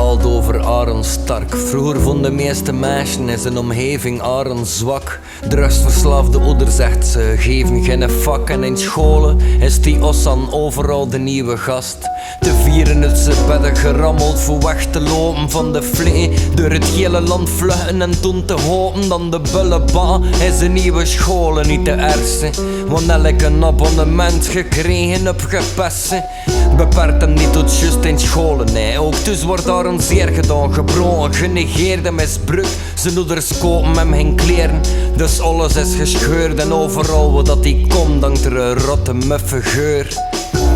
verteld over Aaron Stark. Vroeger vonden de meeste meisjes in zijn omgeving Aaron zwak. Drugsverslaafde ouder zegt ze geven geen vak. En in scholen is die Ossan overal de nieuwe gast. Te vieren uit zijn bedden gerammeld voor weg te lopen van de vlee. Door het hele land vluchten en toen te hopen dan de bulleba is een nieuwe scholen niet de ergste. Want elke abonnement gekregen op gepesten. Beperkt hem niet tot just in scholen, nee. Ook dus wordt daar een zeer gedaan, gebroken, genegeerd en misbruikt. Zijn ouders kopen hem geen kleren, dus alles is gescheurd. En overal waar dat hij komt, dankt er een rotte muffe geur.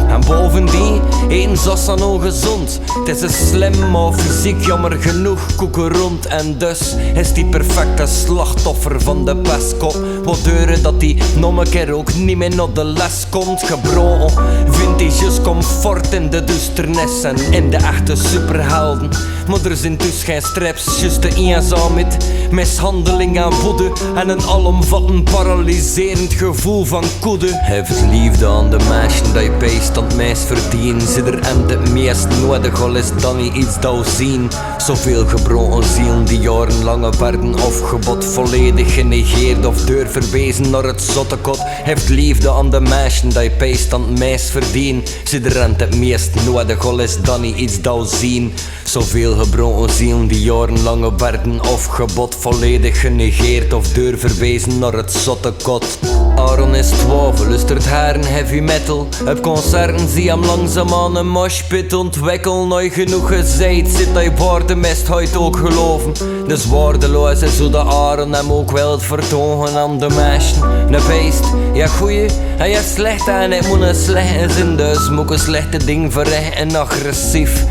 En bovendien, eten zoals dan ongezond. Het is een slim, maar fysiek jammer genoeg koeken rond. En dus is die perfecte slachtoffer van de pestkop. Wat deuren dat die nog een keer ook niet meer naar de les komt. Gebroken, vindt hij just comfort in de duisternis en in de echte superhelden. Maar er zijn dus geen strips, just de eenzaamheid, mishandeling en woede. En een alomvattend paralyserend gevoel van koede. Heeft liefde aan de meisje dat je bijstand meest verdient. Zit er en het meest nodig, al is dan niet iets dat we zien. Zoveel gebroken zielen die jarenlange werden afgebod. Volledig genegeerd of deur verwezen naar het zottekot. Heeft liefde aan de meisje dat je bijstand meest verdient. Zit er en het meest nodig, al is dan niet iets dat we zien. Zoveel gebroken zielen die jarenlange werden afgebod. Volledig genegeerd of deur verwezen naar het zottekot. Aaron is 12, luistert haar in heavy metal. Op concerten zie hem langzaam aan een moshpit ontwikkelen. Nooit genoeg gezegd, zit hij woorden mist, hij ook geloven. Dus waardeloos is hoe de Aaron hem ook wil vertonen aan de meisje. Een beest, ja goeie, hij is slecht en ik moet een slechte zin. Dus moet ik een slechte ding verrichten en agressief.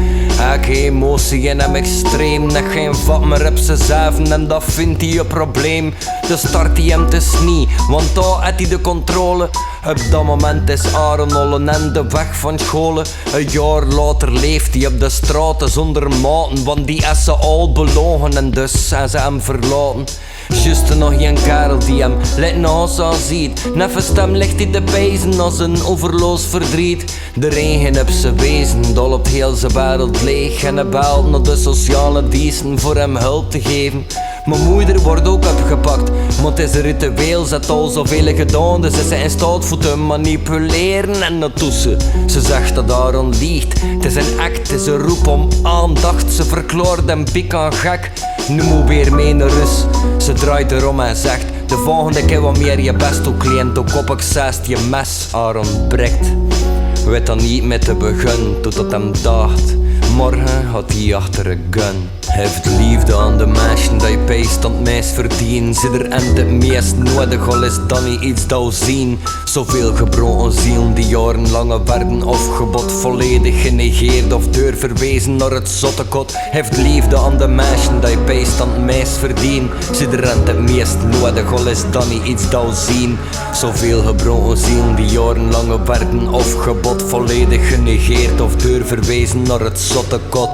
Ik emotie in hem extreem, net geen vat meer op zijn zeven en dat vindt hij een probleem. Dus start hij hem te snie, want daar heeft hij de controle. Op dat moment is Aaron al een ende weg van scholen. Een jaar later leeft hij op de straten zonder maten, want die is ze al belogen en dus zijn ze hem verlaten. Just nog een kerel die hem let naast aan ziet. Neffen stem ligt hij te pijzen als een overloos verdriet. De regen op zijn wezen, dol op heel zijn wereld leeg. En hij belt naar de sociale diensten voor hem hulp te geven. Mijn moeder wordt ook opgepakt, maar het is een ritueel, ze heeft al zoveel gedaan. Dus ze in staat voor te manipuleren en ertussen. Ze zegt dat Aaron liegt, het is een act, het is een roep om aandacht. Ze verklaart hem pik aan gek, nu moet weer mee naar rust. Ze draait erom en zegt, de volgende keer wat meer je best doet, cliënt, ook op ik zest je mes. Aaron breekt, weet dan niet met te beginnen, totdat hem dacht. Morgen had hij achter een gun. Heeft liefde aan de meisje dat je bijstand meest verdient. Zit er en het meest nodig, al is dan niet iets dat we zien. Zoveel gebroken zielen die jarenlange werden afgebod. Volledig genegeerd of deur verwezen naar het zottekot. Heeft liefde aan de meisje dat je bijstand meest verdient. Zit er en het meest nodig, al is dan niet iets dat we zien. Zoveel gebroken zielen die jarenlange werden afgebod. Volledig genegeerd of deur verwezen naar het zottekot.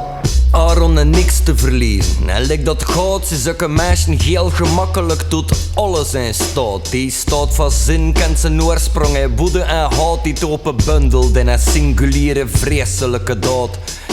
Aaron en niks te verliezen. En lijkt dat goud, ze zulke meisje heel gemakkelijk doet alles in staat. Die staat van zin, kent zijn oorsprong en woede en haat die het openbundelt in een singuliere vreselijke daad.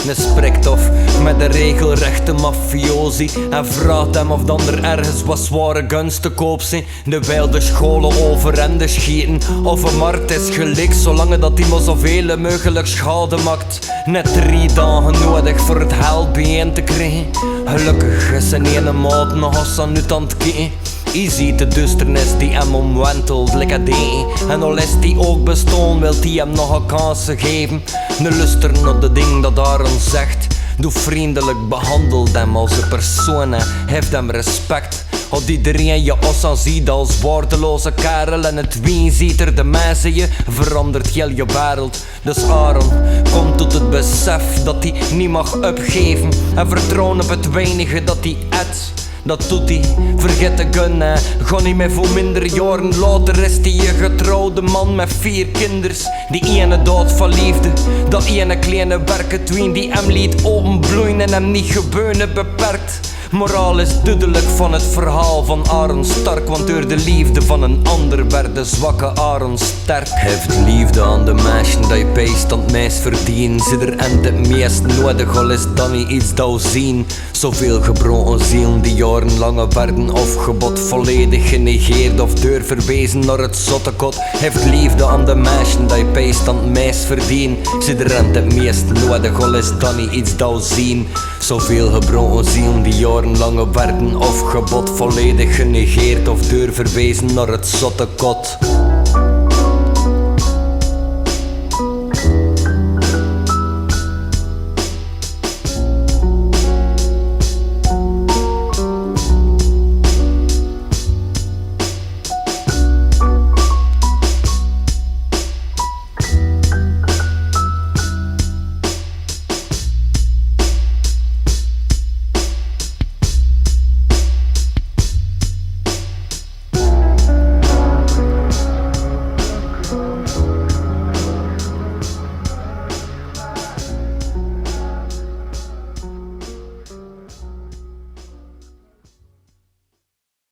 Een spreektof met een regelrechte mafiosi en vraagt hem of dan er ergens wat zware guns te koop zijn. De wilde scholen overende schieten of een markt is gelijk, zolang dat hij maar zoveel mogelijk schade maakt. Net 3 dagen nodig voor het geld bijeen te krijgen. Gelukkig is zijn ene maat nog als aan uit aan het kijken. Je ziet de duisternis die hem omwentelt, lekker die. En al is die ook bestaan, wil die hem nog een kans geven. Nu luister naar de ding dat Aaron zegt. Doe vriendelijk, behandel hem als een persoon en heeft hem respect. Als iedereen je Ossan ziet als waardeloze kerel en het wie ziet er de mensen je, verandert heel je wereld. Dus Aaron komt tot het besef dat hij niet mag opgeven en vertrouwen op het weinige dat hij eet. Dat doet hij, vergeet de gun en ga niet meer voor minder jaren later is hij een getrouwde man met 4 kinders. Die ene dood van liefde, dat ene kleine werketween die hem liet openbloeien en hem niet gebeuren beperkt. Moraal is duidelijk van het verhaal van Aaron Stark, want door de liefde van een ander werd de zwakke Aaron sterk. Heeft liefde aan de meisje dat je bijstand meest verdient. Zit er en het meest nodig, al is dan niet iets dat we zien. Zoveel gebroken zielen die jarenlang werden afgebod, volledig genegeerd of deur verwezen naar het zottekot. Heeft liefde aan de meisje dat je bijstand meest verdient. Zit er en het meest nodig, al is dan niet iets dat we zien. Zoveel gebroken zielen die jarenlang werden afgebod, volledig genegeerd of deur verwezen naar het zottekot.